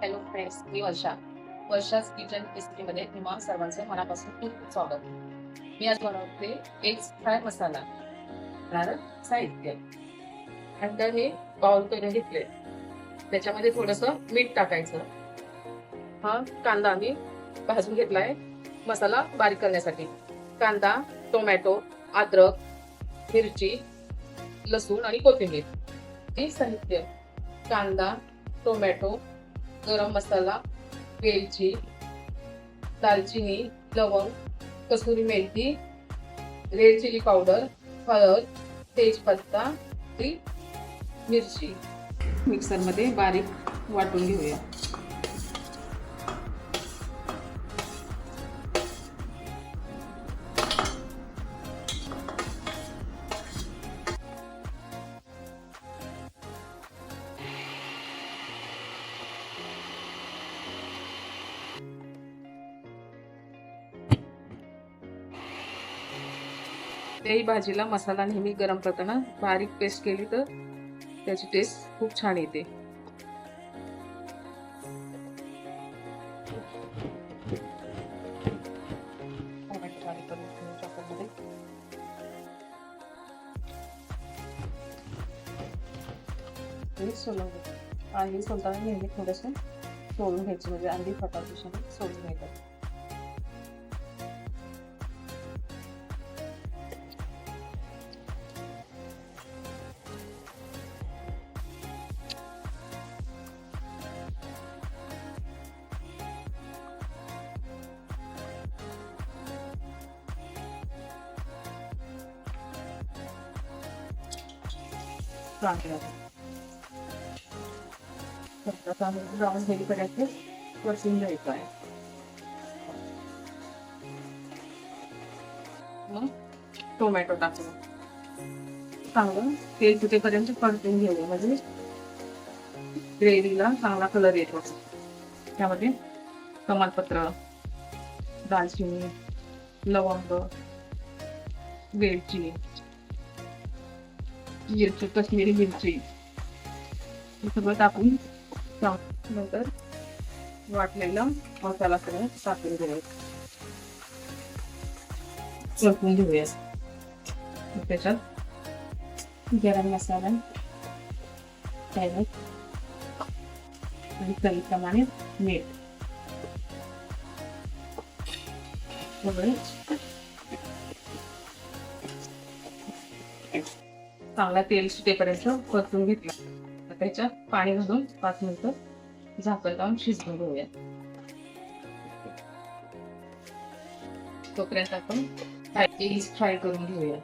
Hello friends, मी वर्षाच kitchen रेसिपीमध्ये तुम्हा सर्वांचे मनापासून खूप खूप स्वागत. मी आज बनवते एग्स फ्राय मसाला. कारण साहित्य नंतर हे बाउल करून घेतले, त्याच्यामध्ये थोडंसं मीठ टाकायचं. हा कांदा आम्ही भाजून घेतलाय मसाला बारीक करण्यासाठी. कांदा, टोमॅटो, अद्रक, मिरची, लसूण आणि कोथिंबीर. हे साहित्य: कांदा, टोमॅटो, गरम मसाला, वेलची, दालचिनी, लवंग, kasuri methi, red chilli powder, हळद, तेजपत्ता, मिरची. मिक्सरमध्ये बारीक वाटून घेऊया. त्याही भाजीला मसाला नेहमी गरम करताना बारीक पेस्ट केली तर त्याची टेस्ट खूप छान येते. अंडी सोलताना नेहमी थोडंसं सोडून घ्यायची, म्हणजे अंडी फटाफट सोडून घ्यायचं. ब्राऊन हेलीपर्यंत परतून घ्यायचं आहे. मग टोमॅटो टाकून चांगलं तेल सुटेपर्यंत परतून घेऊया, म्हणजे ग्रेव्हीला चांगला कलर येतो. त्यामध्ये तमालपत्र, दालचिनी, लवंग, वेलची, मिरची, काश्मीरी मिरची हे सगळं टाकून नंतर वाटलेला मसाला सगळं टाकून घेऊया. त्याच्यात गरम मसाला आणि चवीप्रमाणे मीठ चांगला तेल सुटेपर्यंत परतून घेतला. त्याच्यात पाणी घालून 5 मिनिटं झाकण लावून शिजवून घेऊया. तोपर्यंत आपण एग्स फ्राय करून घेऊया.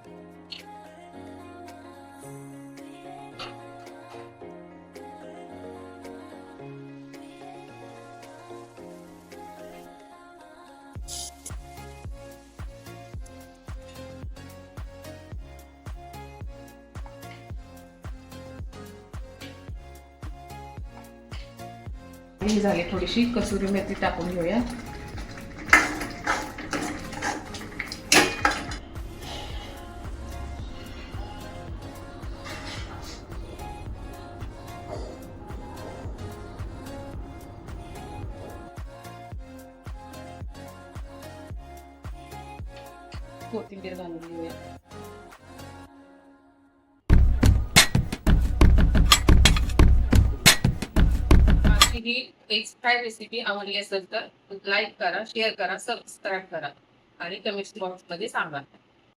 ही झाली, थोडीशी कसुरी मेथी टाकून घेऊया. कोथिंबीर घालून घेऊया. ही एग्स फ्राय रेसिपी आवडली असेल तर लाईक करा, शेअर करा, सबस्क्राईब करा आणि कमेंट बॉक्समध्ये सांगा.